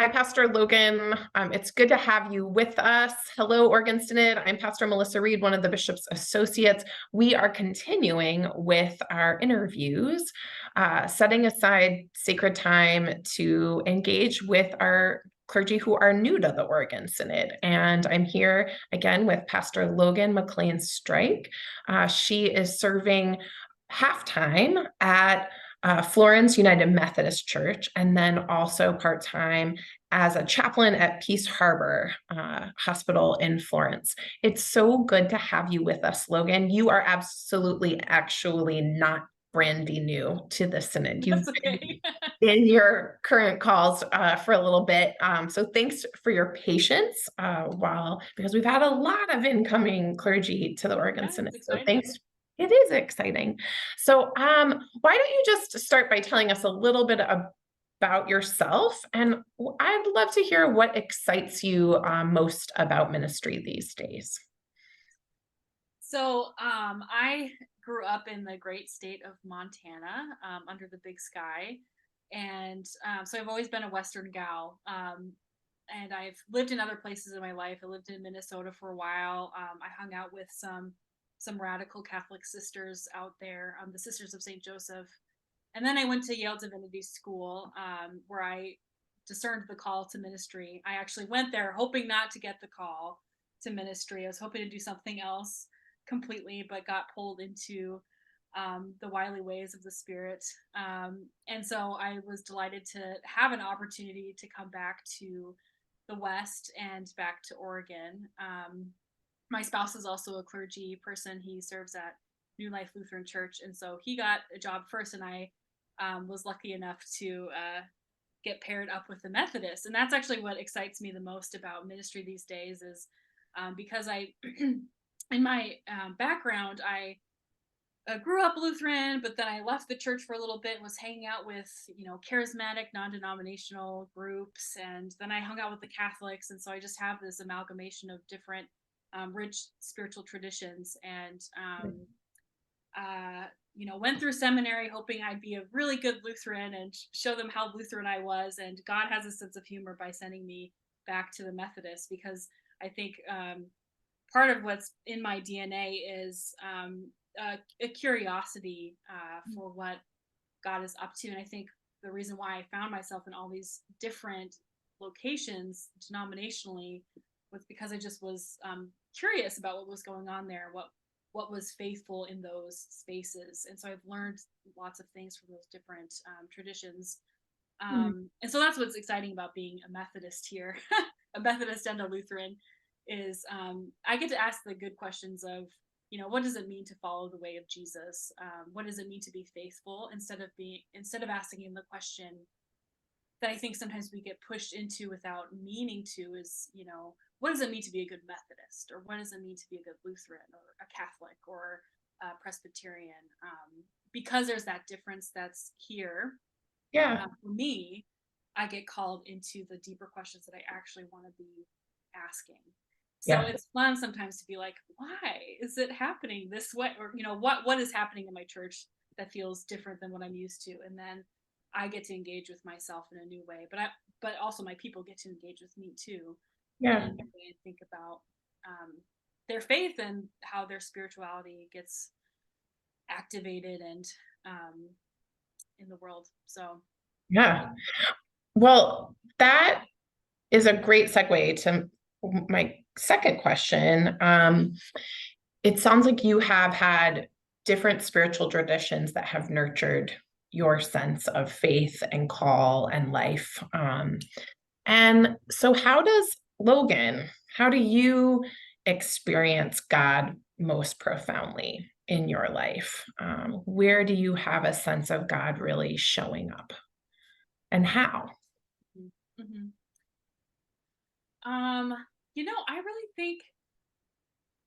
Hi, Pastor Logan. It's good to have you with us. Hello, Oregon Synod. I'm Pastor Melissa Reed, one of the bishop's associates. We are continuing with our interviews, setting aside sacred time to engage with our clergy who are new to the Oregon Synod. And I'm here again with Pastor Logan McLean Strike. She is serving half-time at Florence United Methodist Church, and then also part-time as a chaplain at Peace Harbor Hospital in Florence. It's so good to have you with us, Logan. You are absolutely actually not brandy new to the Synod. You've been in your current calls for a little bit. So thanks for your patience because we've had a lot of incoming clergy to the Oregon Synod. So thanks. It is exciting. So why don't you just start by telling us a little bit about yourself? And I'd love to hear what excites you most about ministry these days. So I grew up in the great state of Montana under the big sky. And so I've always been a Western gal. And I've lived in other places in my life. I lived in Minnesota for a while. I hung out with some radical Catholic sisters out there, the Sisters of St. Joseph. And then I went to Yale Divinity School, where I discerned the call to ministry. I actually went there hoping not to get the call to ministry. I was hoping to do something else completely, but got pulled into the wily ways of the Spirit. And so I was delighted to have an opportunity to come back to the West and back to Oregon. My spouse is also a clergy person. He serves at New Life Lutheran Church. And so he got a job first, and I was lucky enough to get paired up with the Methodist. And that's actually what excites me the most about ministry these days is because in my background, I grew up Lutheran, but then I left the church for a little bit and was hanging out with, charismatic, non-denominational groups. And then I hung out with the Catholics. And so I just have this amalgamation of different rich spiritual traditions, and went through seminary hoping I'd be a really good Lutheran and show them how Lutheran I was. And God has a sense of humor by sending me back to the Methodist, because I think part of what's in my DNA is a curiosity for what God is up to. And I think the reason why I found myself in all these different locations denominationally was because I just was curious about what was going on there, what was faithful in those spaces. And so I've learned lots of things from those different traditions. And so that's what's exciting about being a Methodist here, a Methodist and a Lutheran, is I get to ask the good questions of, what does it mean to follow the way of Jesus? What does it mean to be faithful? Instead of asking the question that I think sometimes we get pushed into without meaning to is, what does it mean to be a good Methodist? Or what does it mean to be a good Lutheran or a Catholic or a Presbyterian? Because there's that difference that's here. Yeah. For me, I get called into the deeper questions that I actually want to be asking. So it's fun sometimes to be like, why is it happening this way? Or, what is happening in my church that feels different than what I'm used to? And then I get to engage with myself in a new way, but also my people get to engage with me too. Yeah. And think about their faith and how their spirituality gets activated and in the world. So Yeah. Well, that is a great segue to my second question. It sounds like you have had different spiritual traditions that have nurtured your sense of faith and call and life. And so how do you experience God most profoundly in your life? Where do you have a sense of God really showing up, and how? mm-hmm. I really think,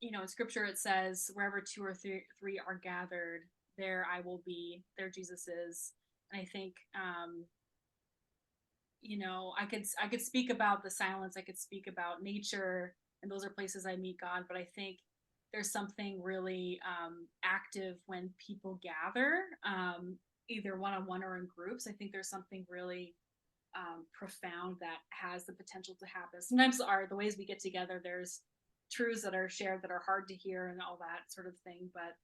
in scripture it says, wherever two or three are gathered, there I will be, there Jesus is. And I think, I could speak about the silence, I could speak about nature, and those are places I meet God, but I think there's something really active when people gather, either one-on-one or in groups. I think there's something really profound that has the potential to happen. Sometimes the ways we get together, there's truths that are shared that are hard to hear and all that sort of thing. But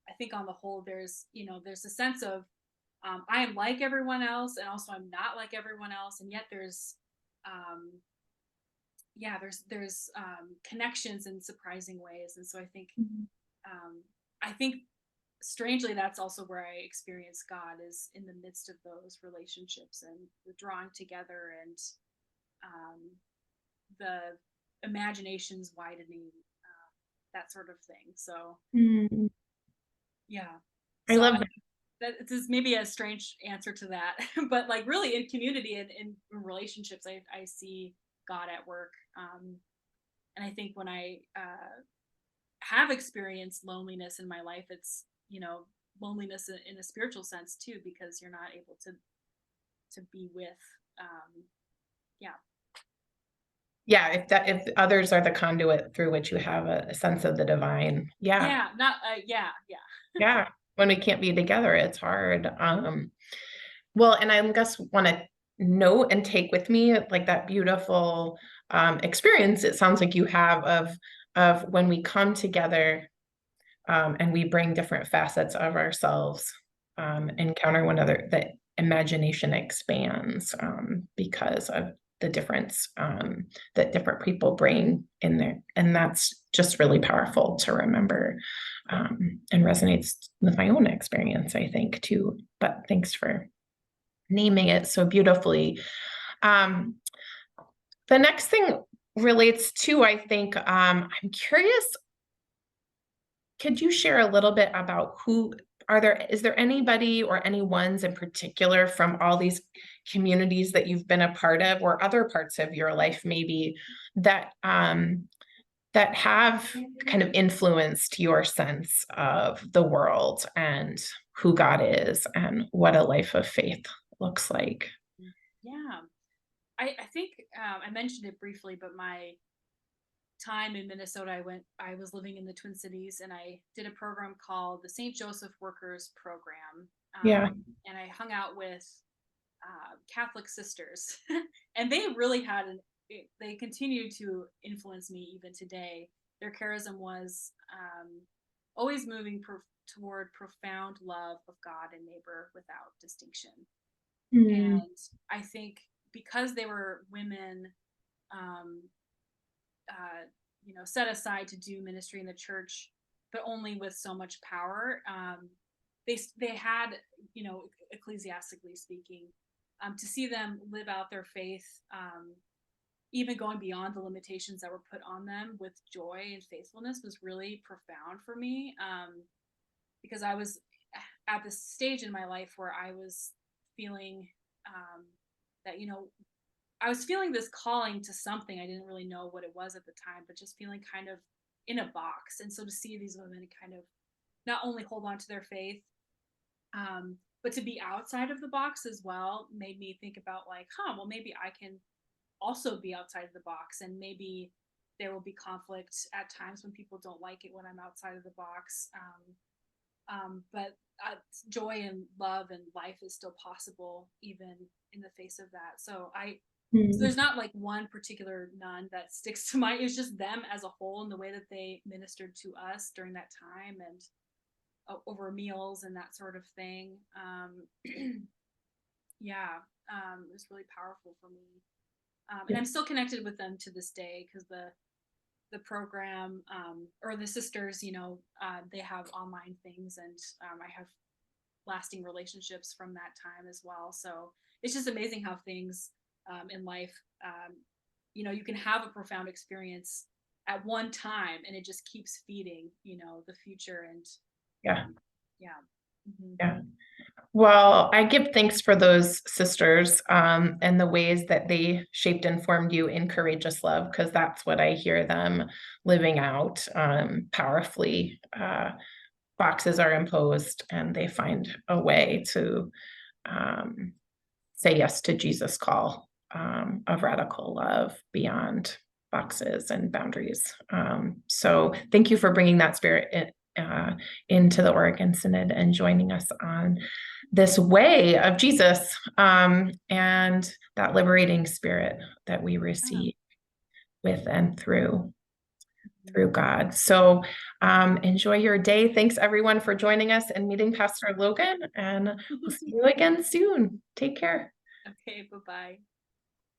I think on the whole, there's a sense of I am like everyone else, and also I'm not like everyone else, and yet um, there's connections in surprising ways. And so I think strangely that's also where I experience God, is in the midst of those relationships and the drawing together and um, the imaginations widening, that sort of thing. So Mm. yeah, I so love that. that is maybe a strange answer to that, but like really in community and in relationships, I see God at work. And I think when I have experienced loneliness in my life, it's, loneliness in a spiritual sense too, because you're not able to be with, um, yeah, Yeah, if others are the conduit through which you have a sense of the divine. Yeah. yeah, not, yeah, yeah, Yeah. When we can't be together, it's hard. Well, and I just want to note and take with me like that beautiful experience it sounds like you have of when we come together and we bring different facets of ourselves, encounter one another, that imagination expands because of the difference that different people bring in there. And that's just really powerful to remember, and resonates with my own experience, I think, too. But thanks for naming it so beautifully. Um, the next thing relates to, I think, I'm curious, could you share a little bit about is there anybody or any ones in particular from all these communities that you've been a part of, or other parts of your life maybe, that that have kind of influenced your sense of the world and who God is and what a life of faith looks like? yeah. I think I mentioned it briefly, but my time in Minnesota, I was living in the Twin Cities, and I did a program called the St. Joseph Workers Program. Yeah. And I hung out with Catholic sisters, and they really they continue to influence me even today. Their charism was always moving toward profound love of God and neighbor without distinction. Mm, And I think because they were women, um, set aside to do ministry in the church, but only with so much power. They had, ecclesiastically speaking, to see them live out their faith, even going beyond the limitations that were put on them with joy and faithfulness, was really profound for me. Because I was at this stage in my life where I was feeling that, I was feeling this calling to something. I didn't really know what it was at the time, but just feeling kind of in a box. And so to see these women kind of not only hold on to their faith, but to be outside of the box as well, made me think about like, well, maybe I can also be outside of the box, and maybe there will be conflict at times when people don't like it when I'm outside of the box. But joy and love and life is still possible even in the face of that. So mm, there's not like one particular nun that sticks to mind. It's just them as a whole and the way that they ministered to us during that time, and over meals and that sort of thing. Yeah, it was really powerful for me. And yeah, I'm still connected with them to this day, because the program, or the sisters, they have online things, and I have lasting relationships from that time as well. So it's just amazing how things in life, you can have a profound experience at one time, and it just keeps feeding, the future. And yeah, um, yeah. Mm-hmm. yeah. Well, I give thanks for those sisters, and the ways that they shaped and formed you in courageous love, because that's what I hear them living out powerfully. Boxes are imposed, and they find a way to um, say yes to Jesus' call of radical love beyond boxes and boundaries. So thank you for bringing that spirit into the Oregon Synod and joining us on this way of Jesus, and that liberating spirit that we receive with and through God. So enjoy your day. Thanks everyone for joining us and meeting Pastor Logan, and we'll see you again soon. Take care. Okay, bye-bye.